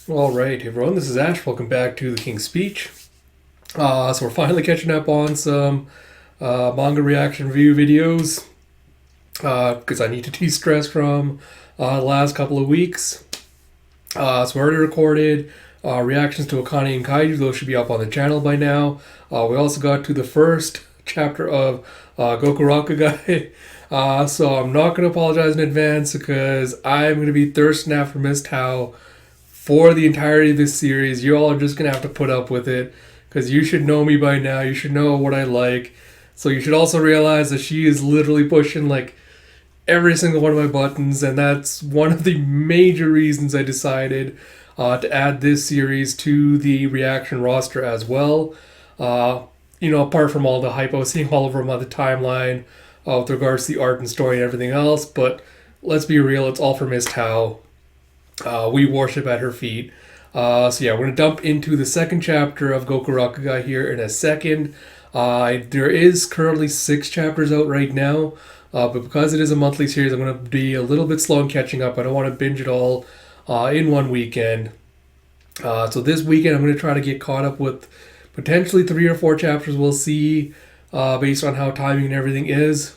All right, everyone. This is Ash. Welcome back to the King's Speech. So we're finally catching up on some manga reaction review videos because I need to de-stress from the last couple of weeks. So we already recorded reactions to Akane and Kaiju. Those should be up on the channel by now. We also got to the first chapter of Gokurakugai. So I'm not going to apologize in advance because I'm going to be thirsting after Miss Tao for the entirety of this series. You all are just going to have to put up with it because you should know me by now. You should know what I like. So you should also realize that she is literally pushing like every single one of my buttons, and that's one of the major reasons I decided to add this series to the reaction roster as well. Apart from all the hype I was seeing all over my timeline with regards to the art and story and everything else, but let's be real, it's all for Miss Tao. We worship at her feet. We're going to dump into the second chapter of Gokurakugai here in a second. There is currently 6 chapters out right now, but because it is a monthly series, I'm going to be a little bit slow in catching up. I don't want to binge it all in one weekend. So this weekend, I'm going to try to get caught up with potentially 3 or 4 chapters. We'll see based on how timing and everything is.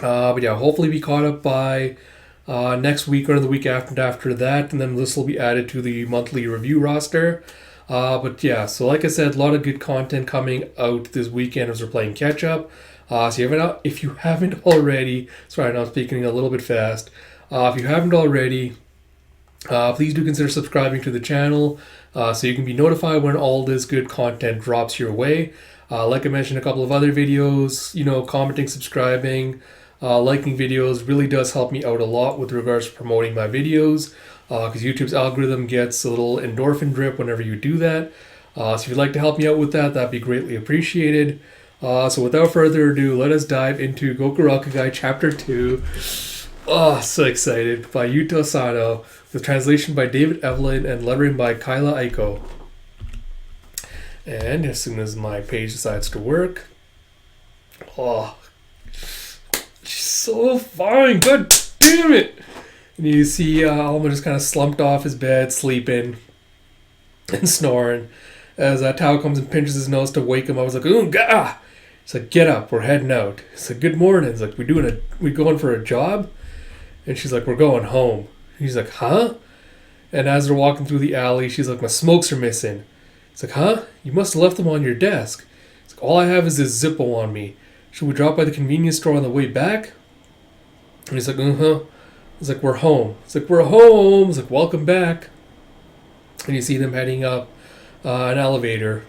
Hopefully be caught up by next week or the week after that, and then this will be added to the monthly review roster. So like I said, a lot of good content coming out this weekend as we're playing catch up. If you haven't already, sorry, I'm speaking a little bit fast. If you haven't already, please do consider subscribing to the channel so you can be notified when all this good content drops your way. Like I mentioned a couple of other videos, commenting, subscribing, liking videos really does help me out a lot with regards to promoting my videos because YouTube's algorithm gets a little endorphin drip whenever you do that. So if you'd like to help me out with that, that'd be greatly appreciated. So without further ado, let us dive into Gokurakugai Chapter 2. Oh, so excited. By Yuto Sano, with translation by David Evelyn and lettering by Kyla Aiko. And as soon as my page decides to work, she's so fine. God damn it! And you see Alma just kind of slumped off his bed, sleeping and snoring. As Tao comes and pinches his nose to wake him up, I was like, "Ooh, gah!" He's like, "Get up, we're heading out." He's like, "Good morning." He's like, we going for a job?" And she's like, "We're going home." He's like, "Huh?" And as they're walking through the alley, she's like, "My smokes are missing." He's like, "Huh? You must have left them on your desk." He's like, "All I have is this Zippo on me. Should we drop by the convenience store on the way back?" And he's like, "Uh-huh." He's like, "We're home." He's like, "We're home." He's like, "Welcome back." And you see them heading up an elevator.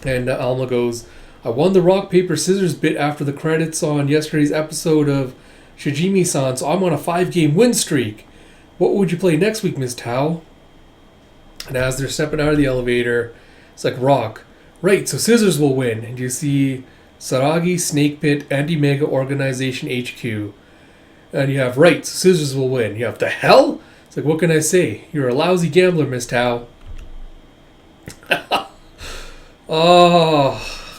And Alma goes, "I won the rock, paper, scissors bit after the credits on yesterday's episode of Shijimi-san, so I'm on a 5-game win streak. What would you play next week, Miss Tao?" And as they're stepping out of the elevator, it's like, "Rock. Right, so scissors will win." And you see Saragi, Snake Pit, Anti-Mega Organization HQ. And you have, "Right, so scissors will win." You have, "The hell?" It's like, "What can I say? You're a lousy gambler, Miss Tao." Oh,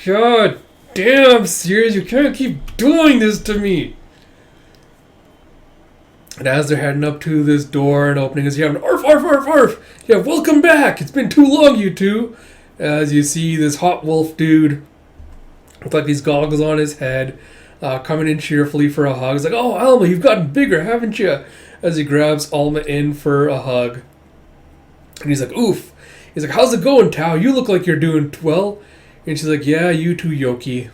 God damn, serious? You can't keep doing this to me. And as they're heading up to this door and opening, as you have an arf, arf, arf, arf. You have, "Welcome back. It's been too long, you two." As you see this hot wolf dude with like these goggles on his head, coming in cheerfully for a hug. He's like, "Oh, Alma, you've gotten bigger, haven't you?" As he grabs Alma in for a hug. And he's like, "Oof." He's like, "How's it going, Tao? You look like you're doing well." And she's like, "Yeah, you too, Yoki.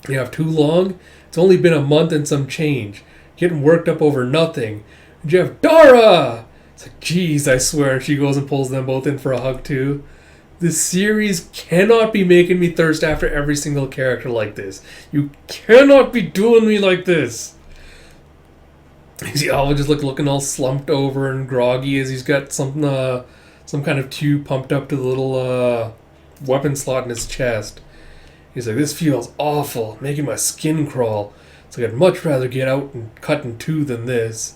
You have too long? It's only been a month and some change. Getting worked up over nothing. And you have Dara!" It's like, "Geez, I swear." And she goes and pulls them both in for a hug too. This series cannot be making me thirst after every single character like this. You cannot be doing me like this. You see Alva just looking all slumped over and groggy as he's got some kind of tube pumped up to the little weapon slot in his chest. He's like, "This feels awful, making my skin crawl. It's like I'd much rather get out and cut in two than this."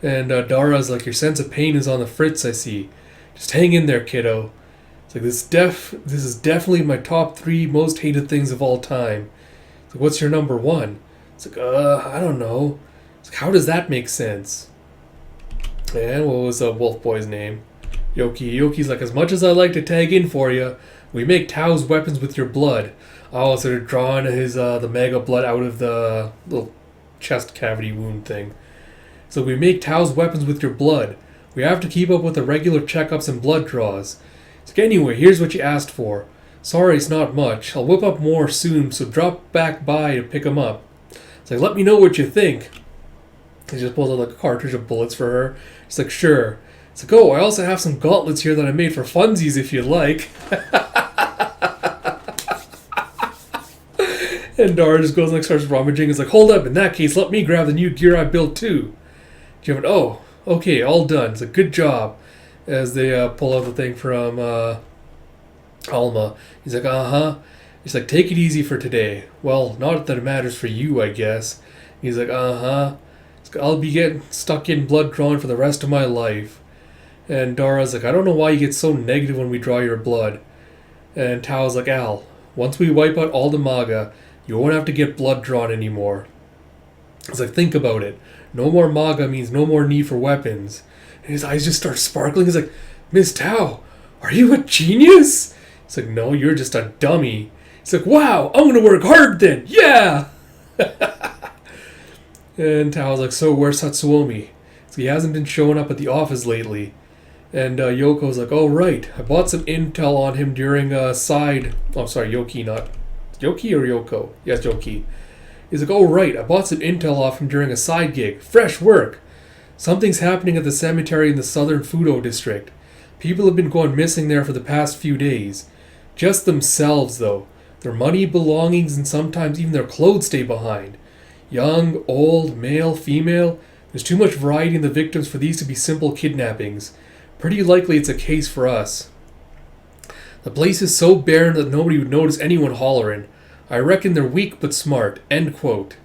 And Dara's like, "Your sense of pain is on the fritz, I see. Just hang in there, kiddo." It's like, this is definitely my top 3 most hated things of all time." It's like, "What's your number 1? It's like, I don't know." It's like, "How does that make sense?" And what was Wolf Boy's name? Yoki. Yoki's like, as much as I like to tag in for you, we make Tao's weapons with your blood. Oh, so they're drawing his the MAGA blood out of the little chest cavity wound thing. So we make Tao's weapons with your blood. We have to keep up with the regular checkups and blood draws. So anyway, here's what you asked for. Sorry, it's not much. I'll whip up more soon, so drop back by to pick them up. It's like, let me know what you think. He just pulls out like a cartridge of bullets for her. She's like, sure. It's like, oh, I also have some gauntlets here that I made for funsies if you'd like. And Dara just goes and starts rummaging. It's like, hold up, in that case, let me grab the new gear I built too. Oh, okay, all done. It's a good job. As they pull out the thing from Alma. He's like, uh-huh. He's like, take it easy for today. Well, not that it matters for you, I guess. He's like, uh-huh. I'll be getting stuck in blood drawn for the rest of my life. And Dara's like, I don't know why you get so negative when we draw your blood. And Tao's like, Al, once we wipe out all the MAGA, you won't have to get blood drawn anymore. It's like, think about it. No more MAGA means no more need for weapons. And his eyes just start sparkling. He's like, Miss Tao, are you a genius? He's like, no, you're just a dummy. He's like, wow, I'm going to work hard then. Yeah! And Tao's like, so where's Satsuomi? So he hasn't been showing up at the office lately. And Yoko's like, oh, right. I bought some intel on him during a side... Oh, sorry, Yoki, not... Yoki or Yoko? Yes, Yoki. He's like, oh, right. I bought some intel off him during a side gig. Fresh work. Something's happening at the cemetery in the southern Fudo district. People have been going missing there for the past few days. Just themselves, though. Their money, belongings, and sometimes even their clothes stay behind. Young, old, male, female. There's too much variety in the victims for these to be simple kidnappings. Pretty likely it's a case for us. The place is so barren that nobody would notice anyone hollering. I reckon they're weak but smart. End quote.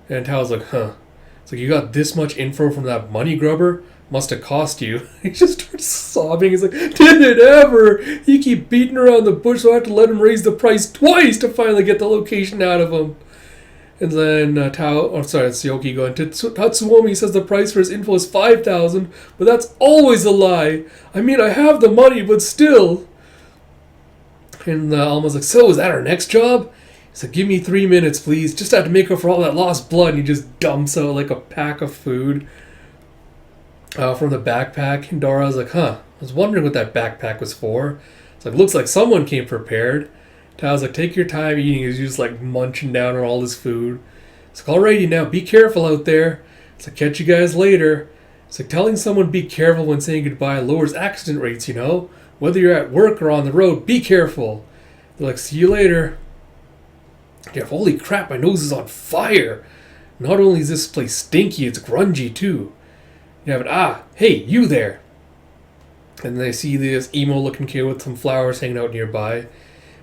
And Tao's like, huh. It's like, you got this much info from that money grubber? Must have cost you. He just starts sobbing. He's like, did it ever? You keep beating around the bush, so I have to let him raise the price twice to finally get the location out of him. And then it's Yoki going, Tatsuomi says the price for his info is 5,000, but that's always a lie. I mean, I have the money, but still. And Alma's like, so is that our next job? He's like, give me 3 minutes, please. Just have to make up for all that lost blood. And he just dumps out like a pack of food from the backpack. And Dara's like, huh, I was wondering what that backpack was for. It's like, looks like someone came prepared. Tao's like, take your time eating. He's just like munching down on all his food. It's like, alrighty now, be careful out there. It's like, catch you guys later. It's like, telling someone be careful when saying goodbye lowers accident rates, you know? Whether you're at work or on the road, be careful. They're like, see you later. Yeah, holy crap, my nose is on fire. Not only is this place stinky, it's grungy too. You have an, hey, you there. And they see this emo-looking kid with some flowers hanging out nearby.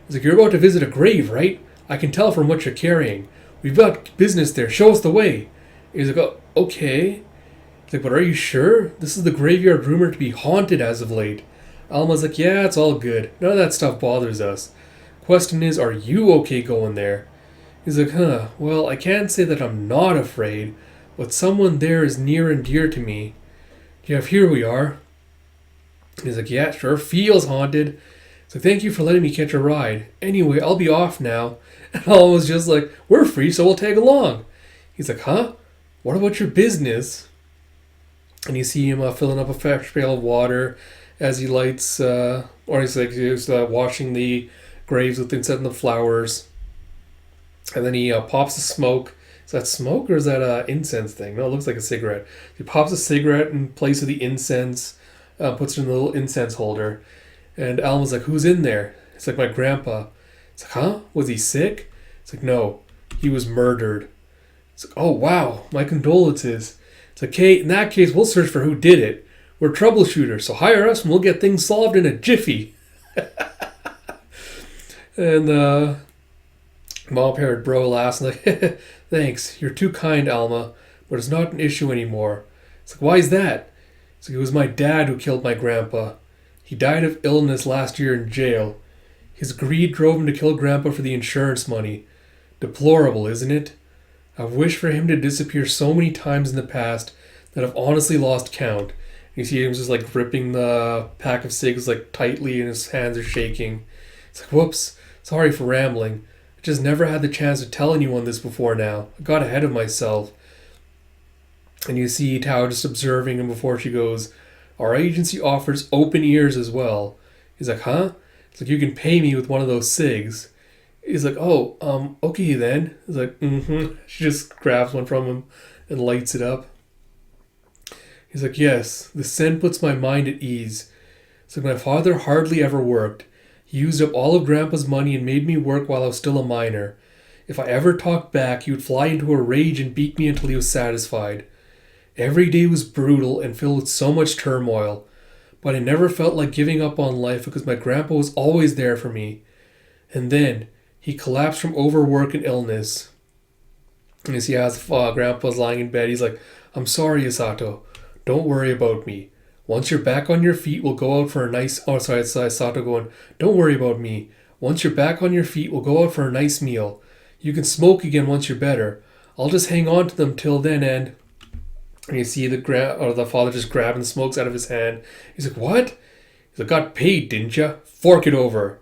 He's like, you're about to visit a grave, right? I can tell from what you're carrying. We've got business there. Show us the way. He's like, oh, okay. He's like, but are you sure? This is the graveyard rumored to be haunted as of late. Alma's like, yeah, it's all good. None of that stuff bothers us. Question is, are you okay going there? He's like, well, I can't say that I'm not afraid, but someone there is near and dear to me. Yeah, here we are. He's like, yeah, sure, feels haunted. So thank you for letting me catch a ride. Anyway, I'll be off now. And Alma's just like, we're free, so we'll tag along. He's like, huh? What about your business? And you see him filling up a fresh pail of water as he lights, or he's like, he's washing the graves with instead of the flowers. And then he pops a smoke. Is that smoke or is that incense thing? No, it looks like a cigarette. He pops a cigarette in place of the incense, puts it in the little incense holder. And Alma's like, who's in there? It's like, my grandpa. It's like, huh? Was he sick? It's like, no, he was murdered. It's like, oh, wow, my condolences. It's like, okay, in that case, we'll search for who did it. We're troubleshooters, so hire us and we'll get things solved in a jiffy. And mom-parent bro laughs and like, thanks, you're too kind, Alma, but it's not an issue anymore. It's like, why is that? It's like, it was my dad who killed my grandpa. He died of illness last year in jail. His greed drove him to kill Grandpa for the insurance money. Deplorable, isn't it? I've wished for him to disappear so many times in the past that I've honestly lost count. You see him just like gripping the pack of cigs like tightly, and his hands are shaking. It's like, whoops, sorry for rambling. I just never had the chance to tell anyone this before now. I got ahead of myself. And you see Tao just observing him before she goes, our agency offers open ears as well. He's like, huh? It's like, you can pay me with one of those cigs. He's like, oh, okay then. He's like, mm-hmm. She just grabs one from him and lights it up. He's like, yes, the scent puts my mind at ease. It's like, my father hardly ever worked. He used up all of Grandpa's money and made me work while I was still a minor. If I ever talked back, he would fly into a rage and beat me until he was satisfied. Every day was brutal and filled with so much turmoil, but I never felt like giving up on life because my grandpa was always there for me. And then he collapsed from overwork and illness. And as he has grandpa's lying in bed, he's like, I'm sorry, Isato. Don't worry about me. Once you're back on your feet, we'll go out for a nice... Oh, sorry, it's Isato going, don't worry about me. Once you're back on your feet, we'll go out for a nice meal. You can smoke again once you're better. I'll just hang on to them till then and you see the father just grabbing the smokes out of his hand. He's like, what? He's like, got paid, didn't ya? Fork it over.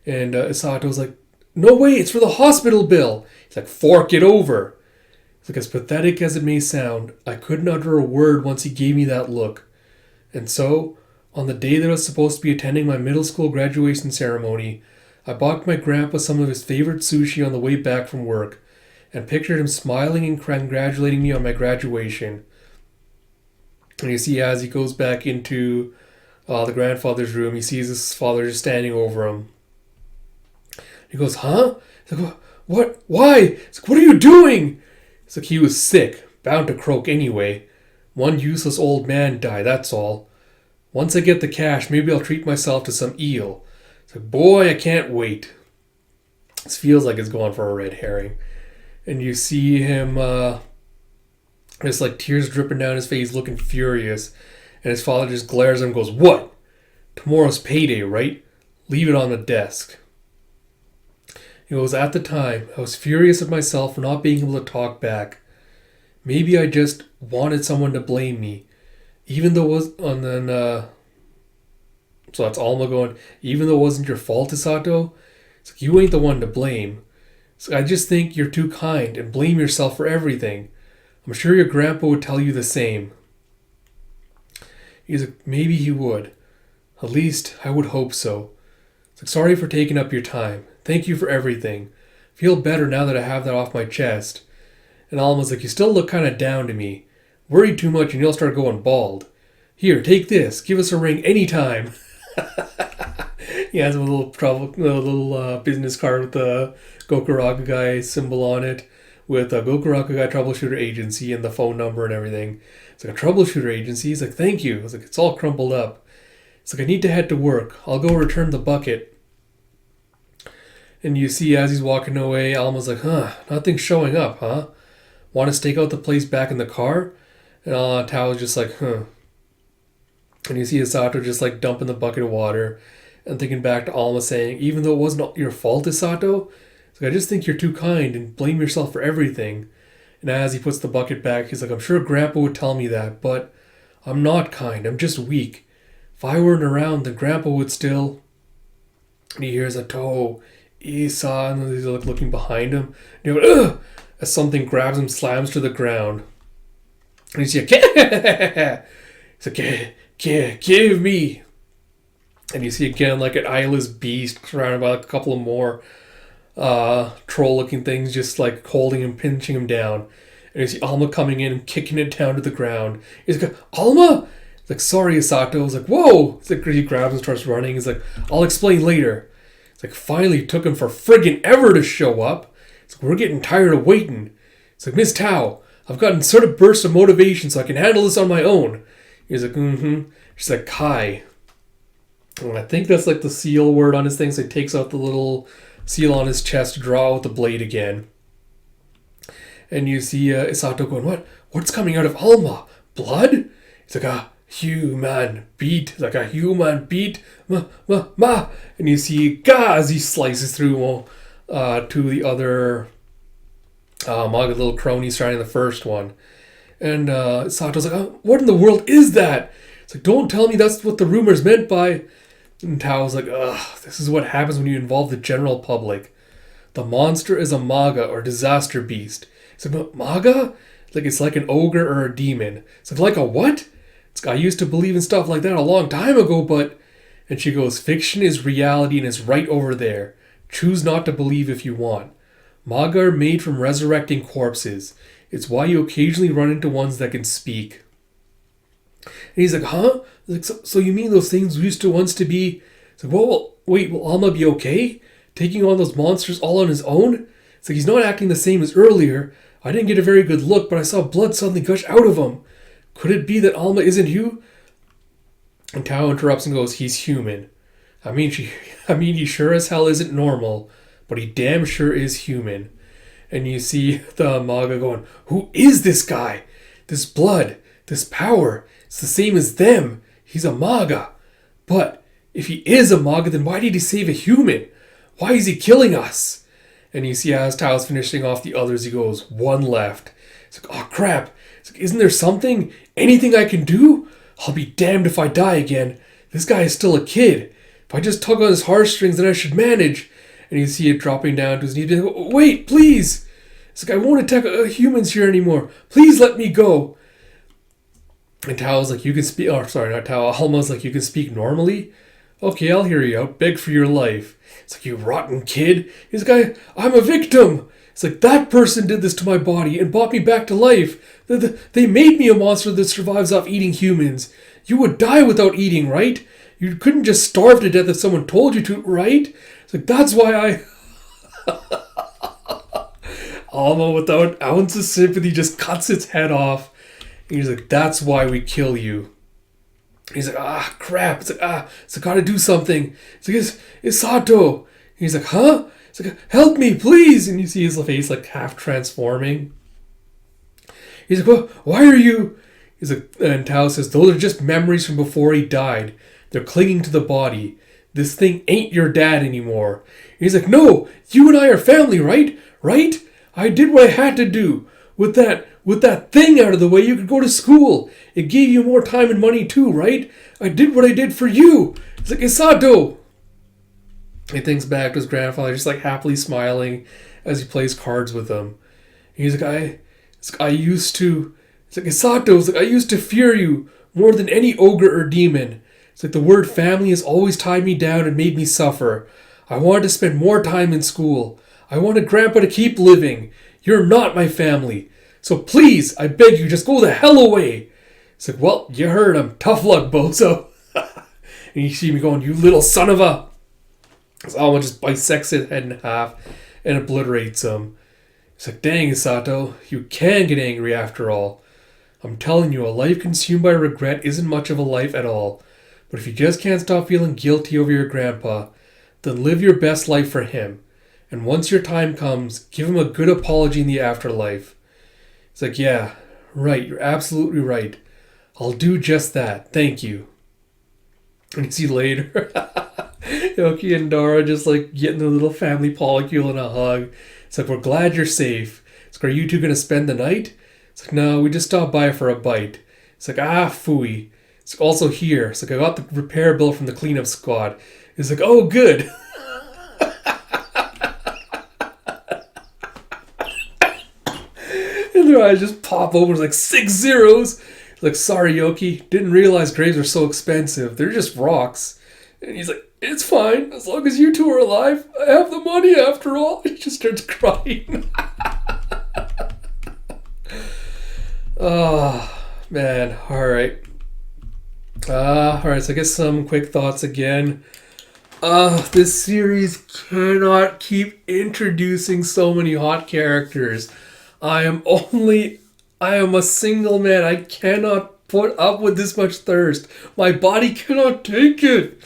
And Isato's like, no way, it's for the hospital bill. He's like, fork it over. It's like, as pathetic as it may sound, I couldn't utter a word once he gave me that look. And so, on the day that I was supposed to be attending my middle school graduation ceremony, I bought my grandpa some of his favorite sushi on the way back from work, and pictured him smiling and congratulating me on my graduation. And you see as he goes back into the grandfather's room, he sees his father just standing over him. He goes, huh? He's like, what? Why? He's like, what are you doing? It's like, he was sick, bound to croak anyway. One useless old man died, that's all. Once I get the cash, maybe I'll treat myself to some eel. It's like, boy, I can't wait. This feels like it's going for a red herring. And you see him, just like tears dripping down his face, looking furious. And his father just glares at him and goes, what? Tomorrow's payday, right? Leave it on the desk. He goes, at the time, I was furious at myself for not being able to talk back. Maybe I just wanted someone to blame me. Even though it was, and then, so that's Alma going, even though it wasn't your fault, Isato, it's like, you ain't the one to blame. So I just think you're too kind and blame yourself for everything. I'm sure your grandpa would tell you the same. He's like, maybe he would. At least, I would hope so. It's like, sorry for taking up your time. Thank you for everything. Feel better now that I have that off my chest. And Alma's like, you still look kind of down to me. Worry too much and you'll start going bald. Here, take this. Give us a ring anytime. He has a little business card with the Gokurakugai symbol on it, with a Gokurakugai troubleshooter agency and the phone number and everything. It's like, a troubleshooter agency? He's like, thank you. It's like, it's all crumpled up. It's like, I need to head to work. I'll go return the bucket. And you see as he's walking away, Alma's like, nothing's showing up, huh? Want to stake out the place back in the car? And Tao's just like, huh. And you see Isato just like dumping the bucket of water and thinking back to Alma saying, even though it wasn't your fault, Isato, it's like, I just think you're too kind and blame yourself for everything. And as he puts the bucket back, he's like, I'm sure Grandpa would tell me that, but I'm not kind. I'm just weak. If I weren't around, then Grandpa would still... And he hears a toe, Isa, and he's like looking behind him. And he goes, ugh! As something grabs him, slams to the ground. And he's like, he's like, give me. And you see again like an eyeless beast surrounded by like a couple of more troll-looking things just like holding him, pinching him down. And you see Alma coming in and kicking it down to the ground. He's like, Alma? He's like, sorry, Isato. He's like, whoa! He's like, he grabs and starts running. He's like, I'll explain later. It's like, finally took him for friggin' ever to show up. It's like, we're getting tired of waiting. It's like, Miss Tao, I've gotten sort of bursts of motivation so I can handle this on my own. He's like, mm-hmm. She's like, Kai. And I think that's like the seal word on his thing. So he takes out the little seal on his chest to draw out the blade again. And you see Isato going, what? What's coming out of Alma? Blood? It's like a human beat. Like a human beat. Ma. And you see Ga as he slices through to the other MAGA little crony surrounding the first one. And Isato's like, what in the world is that? It's like, don't tell me that's what the rumors meant by... And Tao's like, ugh, this is what happens when you involve the general public. The monster is a MAGA or disaster beast. It's like, MAGA? Like, it's like an ogre or a demon. It's like a what? It's like, I used to believe in stuff like that a long time ago, but... And she goes, fiction is reality and it's right over there. Choose not to believe if you want. MAGA are made from resurrecting corpses. It's why you occasionally run into ones that can speak. And he's like, huh? Like, so you mean those things used to once to be... It's like, well, wait, will Alma be okay? Taking on those monsters all on his own? It's like, he's not acting the same as earlier. I didn't get a very good look, but I saw blood suddenly gush out of him. Could it be that Alma isn't you? And Tao interrupts and goes, he's human. I mean, he sure as hell isn't normal, but he damn sure is human. And you see the MAGA going, who is this guy? This blood, this power, it's the same as them. He's a MAGA. But if he is a MAGA, then why did he save a human? Why is he killing us? And you see as Tao's finishing off the others, he goes, one left. It's like, oh crap. It's like, isn't there something, anything I can do? I'll be damned if I die again. This guy is still a kid. If I just tug on his heartstrings, then I should manage. And you see it dropping down to his knees. Wait, please. It's like, I won't attack humans here anymore. Please let me go. And Tao's like, you can speak. Oh, sorry, not Tao. Alma's like, you can speak normally? Okay, I'll hear you out. Beg for your life. It's like, you rotten kid. He's like, I'm a victim. It's like, that person did this to my body and brought me back to life. They made me a monster that survives off eating humans. You would die without eating, right? You couldn't just starve to death if someone told you to, right? It's like, that's why I... Alma, without an ounce of sympathy, just cuts its head off. And he's like, that's why we kill you. He's like, ah, crap. It's like, I gotta do something. It's like, it's Sato. And he's like, huh? It's like, help me, please. And you see his face like half transforming. He's like, well, why are you... He's like, and Tao says, those are just memories from before he died. They're clinging to the body. This thing ain't your dad anymore. And he's like, no, you and I are family, right? Right? I did what I had to do. With that thing out of the way, you could go to school. It gave you more time and money too, right? I did what I did for you. It's like, Isato. He thinks back to his grandfather, just like happily smiling as he plays cards with him. And he's like, I used to... It's like, Isato, it's like, I used to fear you more than any ogre or demon. It's like, the word family has always tied me down and made me suffer. I wanted to spend more time in school. I wanted Grandpa to keep living. You're not my family. So please, I beg you, just go the hell away. It's like, well, you heard him. Tough luck, bozo. And you see me going, you little son of a... So Alma just bisects his head in half and obliterates him. It's like, dang, Isato, you can get angry after all. I'm telling you, a life consumed by regret isn't much of a life at all. But if you just can't stop feeling guilty over your grandpa, then live your best life for him. And once your time comes, give him a good apology in the afterlife. It's like, yeah, right, you're absolutely right. I'll do just that, thank you. And you see later, Yoki and Dara just like getting their little family polycule in a hug. It's like, we're glad you're safe. It's like, are you two going to spend the night? It's like, no, we just stopped by for a bite. It's like, phooey. It's like, also here. It's like, I got the repair bill from the cleanup squad. It's like, oh, good. And their eyes just pop open. It's like 6 zeros. It's like, sorry, Yoki. Didn't realize graves are so expensive. They're just rocks. And he's like, it's fine. As long as you two are alive. I have the money after all. He just starts crying. Oh, man. All right. So I guess some quick thoughts again. This series cannot keep introducing so many hot characters. I am a single man. I cannot put up with this much thirst. My body cannot take it.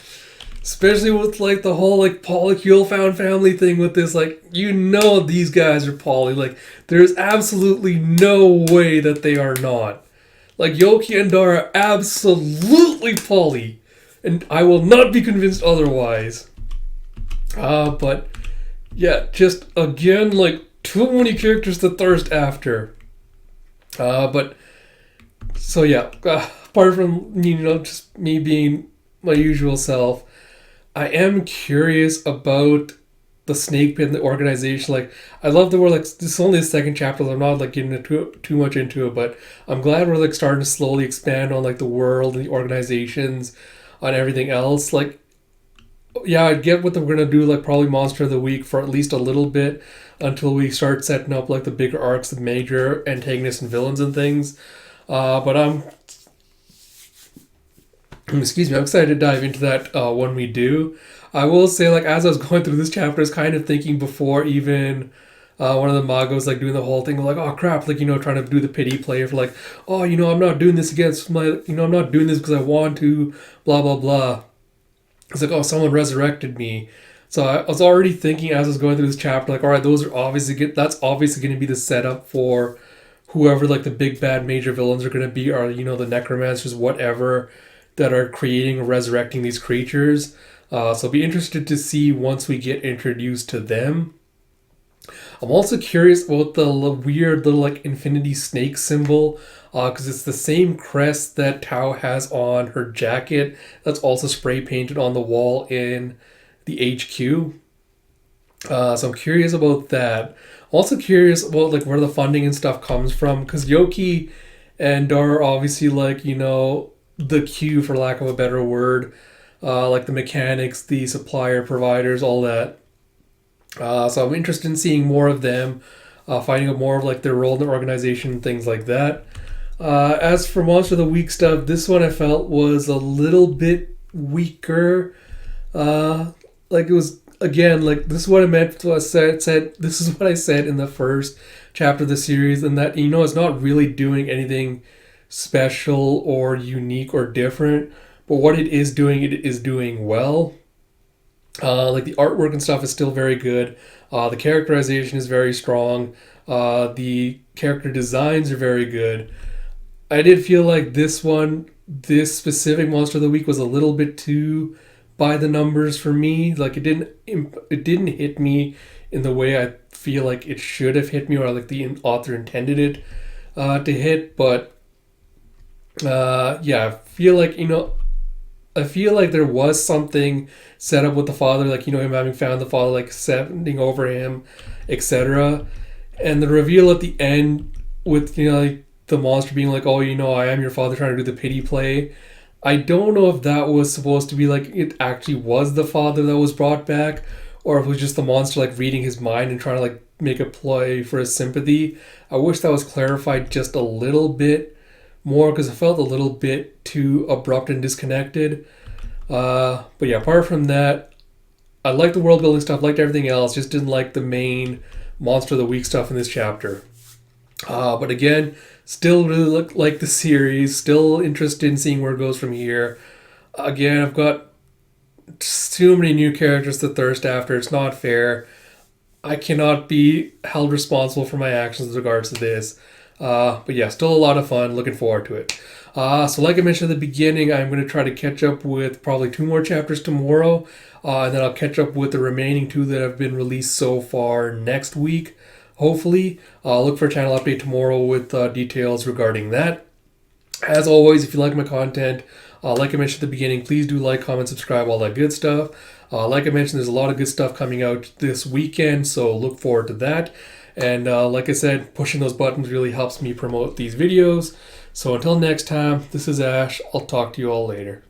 Especially with like the whole like polycule found family thing with this, like, you know these guys are poly. Like, there's absolutely no way that they are not. Like, Yoki and Dara are absolutely poly. And I will not be convinced otherwise. But yeah, just again, like, too many characters to thirst after. But apart from, just me being my usual self, I am curious about the snake pit and the organization. Like, I love that we're like, this is only the second chapter, so I'm not like getting too much into it, but I'm glad we're like starting to slowly expand on like the world and the organizations, on everything else. Like, yeah, I get what we're gonna do, like probably Monster of the Week for at least a little bit until we start setting up like the bigger arcs, the major antagonists and villains and things. But excuse me, I'm excited to dive into that when we do. I will say, like, as I was going through this chapter, I was kind of thinking before even one of the MAGA was like doing the whole thing, like, oh crap, like, trying to do the pity play for like, oh, I'm not doing this against my, I'm not doing this because I want to, blah, blah, blah. It's like, oh, someone resurrected me. So I was already thinking as I was going through this chapter, like, all right, that's obviously going to be the setup for whoever like the big bad major villains are going to be, or the necromancers, whatever, that are creating or resurrecting these creatures. So I'll be interested to see once we get introduced to them. I'm also curious about the weird little like infinity snake symbol, because it's the same crest that Tao has on her jacket that's also spray painted on the wall in the HQ. So I'm curious about that. I'm also curious about like where the funding and stuff comes from, because Yoki and Dar are obviously like, the Q, for lack of a better word, like the mechanics, the supplier, providers, all that. So I'm interested in seeing more of them, finding out more of like their role in the organization and things like that. As for Monster of the Week stuff, this one I felt was a little bit weaker. Like it was, again, like this is what I meant to said this is what I said in the first chapter of the series, and that it's not really doing anything special or unique or different, but what it is doing well. Like the artwork and stuff is still very good. The characterization is very strong. The character designs are very good. I did feel like this specific Monster of the Week was a little bit too by the numbers for me. Like it didn't hit me in the way I feel like it should have hit me, or like the author intended it to hit. But yeah, I feel like there was something set up with the father, like, him having found the father, like, sending over him, etc. And the reveal at the end with, like, the monster being like, oh, I am your father, trying to do the pity play. I don't know if that was supposed to be, like, it actually was the father that was brought back, or if it was just the monster, like, reading his mind and trying to, like, make a play for his sympathy. I wish that was clarified just a little bit more, because it felt a little bit too abrupt and disconnected. But yeah, apart from that, I liked the world building stuff, liked everything else, just didn't like the main Monster of the Week stuff in this chapter. But again, still really like the series, still interested in seeing where it goes from here. Again, I've got too many new characters to thirst after. It's not fair. I cannot be held responsible for my actions with regards to this. But yeah, still a lot of fun. Looking forward to it. So like I mentioned at the beginning, I'm going to try to catch up with probably 2 more chapters tomorrow. And then I'll catch up with the remaining 2 that have been released so far next week. Hopefully, look for a channel update tomorrow with details regarding that. As always, if you like my content, like I mentioned at the beginning, please do like, comment, subscribe, all that good stuff. Like I mentioned, there's a lot of good stuff coming out this weekend, so look forward to that. And like I said, pushing those buttons really helps me promote these videos. So until next time, this is Ash. I'll talk to you all later.